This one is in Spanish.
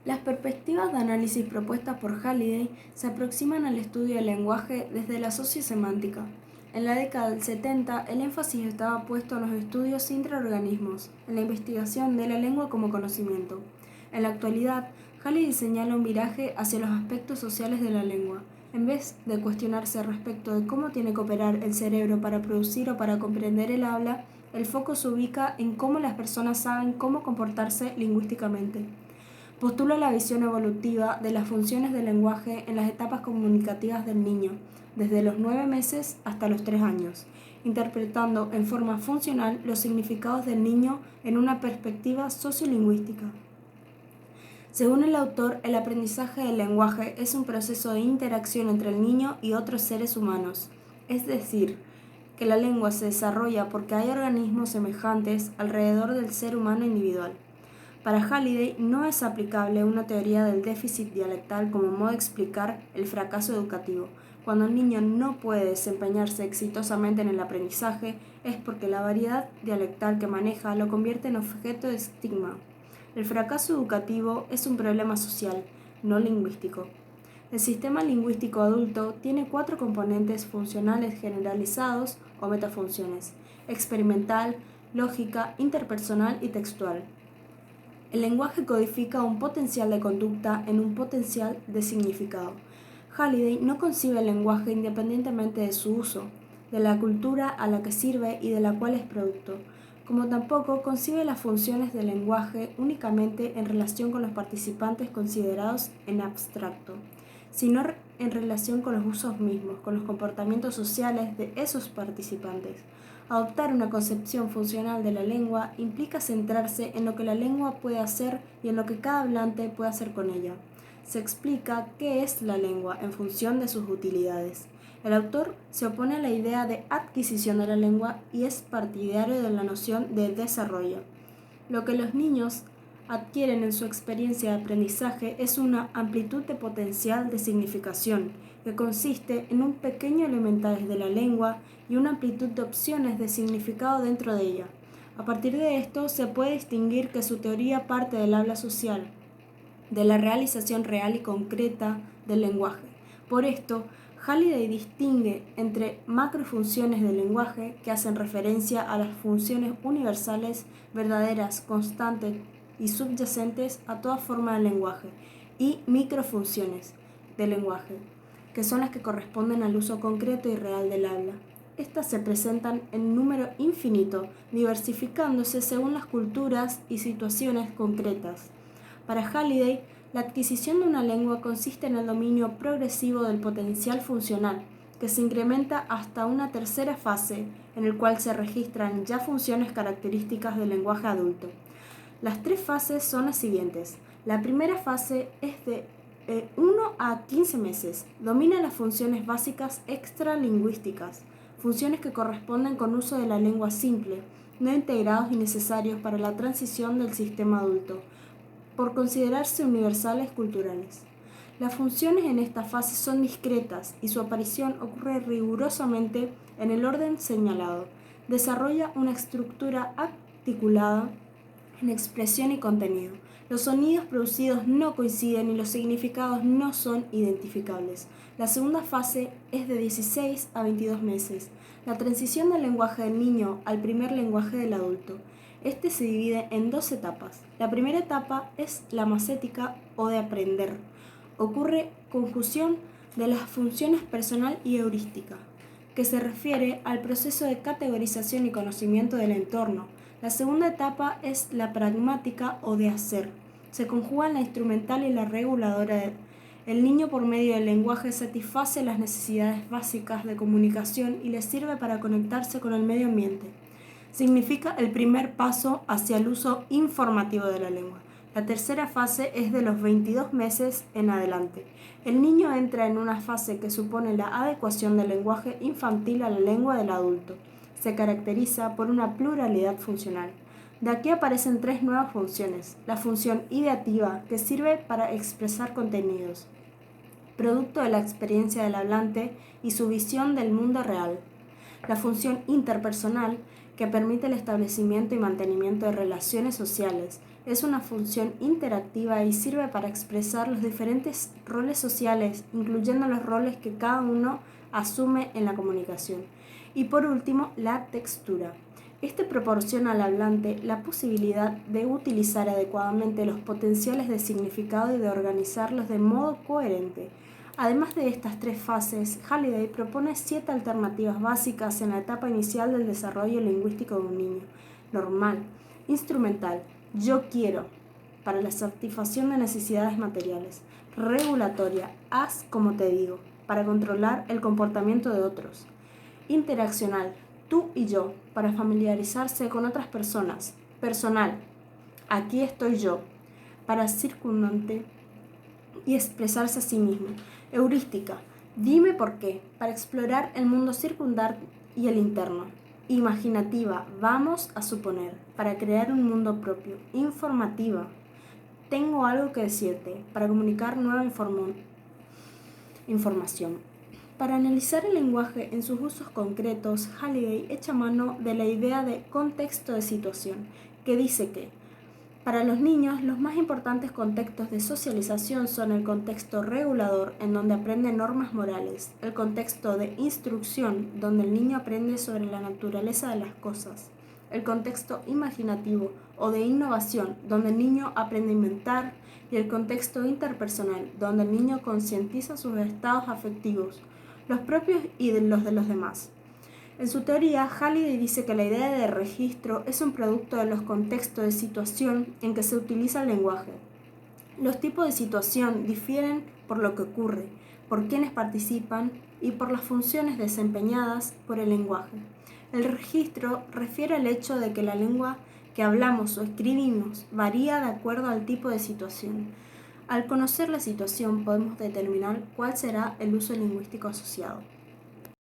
Las perspectivas de análisis propuestas por Halliday se aproximan al estudio del lenguaje desde la sociosemántica. En la década del 70, el énfasis estaba puesto en los estudios intraorganismos, en la investigación de la lengua como conocimiento. En la actualidad, Halliday señala un viraje hacia los aspectos sociales de la lengua. En vez de cuestionarse respecto de cómo tiene que operar el cerebro para producir o para comprender el habla, el foco se ubica en cómo las personas saben cómo comportarse lingüísticamente. Postula la visión evolutiva de las funciones del lenguaje en las etapas comunicativas del niño, desde los 9 meses hasta los 3 años, interpretando en forma funcional los significados del niño en una perspectiva sociolingüística. Según el autor, el aprendizaje del lenguaje es un proceso de interacción entre el niño y otros seres humanos, es decir, que la lengua se desarrolla porque hay organismos semejantes alrededor del ser humano individual. Para Halliday no es aplicable una teoría del déficit dialectal como modo de explicar el fracaso educativo. Cuando el niño no puede desempeñarse exitosamente en el aprendizaje es porque la variedad dialectal que maneja lo convierte en objeto de estigma. El fracaso educativo es un problema social, no lingüístico. El sistema lingüístico adulto tiene 4 componentes funcionales generalizados o metafunciones: experimental, lógica, interpersonal y textual. El lenguaje codifica un potencial de conducta en un potencial de significado. Halliday no concibe el lenguaje independientemente de su uso, de la cultura a la que sirve y de la cual es producto, como tampoco concibe las funciones del lenguaje únicamente en relación con los participantes considerados en abstracto, sino en relación con los usos mismos, con los comportamientos sociales de esos participantes. Adoptar una concepción funcional de la lengua implica centrarse en lo que la lengua puede hacer y en lo que cada hablante puede hacer con ella. Se explica qué es la lengua en función de sus utilidades. El autor se opone a la idea de adquisición de la lengua y es partidario de la noción de desarrollo. Lo que los niños adquieren en su experiencia de aprendizaje es una amplitud de potencial de significación, que consiste en un pequeño elemental de la lengua y una amplitud de opciones de significado dentro de ella. A partir de esto, se puede distinguir que su teoría parte del habla social, de la realización real y concreta del lenguaje. Por esto, Halliday distingue entre macrofunciones del lenguaje, que hacen referencia a las funciones universales, verdaderas, constantes y subyacentes a toda forma del lenguaje, y microfunciones del lenguaje, que son las que corresponden al uso concreto y real del habla. Estas se presentan en número infinito, diversificándose según las culturas y situaciones concretas. Para Halliday, la adquisición de una lengua consiste en el dominio progresivo del potencial funcional, que se incrementa hasta una tercera fase, en el cual se registran ya funciones características del lenguaje adulto. Las 3 fases son las siguientes. La primera fase es de 1 a 15 meses. Domina las funciones básicas extralingüísticas, funciones que corresponden con uso de la lengua simple, no integrados y necesarios para la transición del sistema adulto, por considerarse universales culturales. Las funciones en esta fase son discretas y su aparición ocurre rigurosamente en el orden señalado. Desarrolla una estructura articulada en expresión y contenido. Los sonidos producidos no coinciden y los significados no son identificables. La segunda fase es de 16 a 22 meses. La transición del lenguaje del niño al primer lenguaje del adulto. Este se divide en 2 etapas. La primera etapa es la macética o de aprender. Ocurre conjunción de las funciones personal y heurística, que se refiere al proceso de categorización y conocimiento del entorno. La segunda etapa es la pragmática o de hacer. Se conjugan la instrumental y la reguladora. El niño, por medio del lenguaje, satisface las necesidades básicas de comunicación y le sirve para conectarse con el medio ambiente. Significa el primer paso hacia el uso informativo de la lengua. La tercera fase es de los 22 meses en adelante. El niño entra en una fase que supone la adecuación del lenguaje infantil a la lengua del adulto. Se caracteriza por una pluralidad funcional. De aquí aparecen 3 nuevas funciones. La función ideativa, que sirve para expresar contenidos, producto de la experiencia del hablante y su visión del mundo real. La función interpersonal, que permite el establecimiento y mantenimiento de relaciones sociales. Es una función interactiva y sirve para expresar los diferentes roles sociales, incluyendo los roles que cada uno asume en la comunicación. Y por último, la textura. Este proporciona al hablante la posibilidad de utilizar adecuadamente los potenciales de significado y de organizarlos de modo coherente. Además de estas tres fases, Halliday propone 7 alternativas básicas en la etapa inicial del desarrollo lingüístico de un niño: normal, instrumental, yo quiero, para la satisfacción de necesidades materiales; regulatoria, haz como te digo, para controlar el comportamiento de otros; interaccional, tú y yo, para familiarizarse con otras personas; personal, aquí estoy yo, para circundante y expresarse a sí mismo; heurística, dime por qué, para explorar el mundo circundante y el interno; imaginativa, vamos a suponer, para crear un mundo propio; informativa, tengo algo que decirte, para comunicar nueva información. Para analizar el lenguaje en sus usos concretos, Halliday echa mano de la idea de contexto de situación, que dice que para los niños, los más importantes contextos de socialización son el contexto regulador, en donde aprende normas morales; el contexto de instrucción, donde el niño aprende sobre la naturaleza de las cosas; el contexto imaginativo o de innovación, donde el niño aprende a inventar; y el contexto interpersonal, donde el niño concientiza sus estados afectivos, los propios y los de los demás. En su teoría, Halliday dice que la idea de registro es un producto de los contextos de situación en que se utiliza el lenguaje. Los tipos de situación difieren por lo que ocurre, por quienes participan y por las funciones desempeñadas por el lenguaje. El registro refiere al hecho de que la lengua que hablamos o escribimos varía de acuerdo al tipo de situación. Al conocer la situación podemos determinar cuál será el uso lingüístico asociado.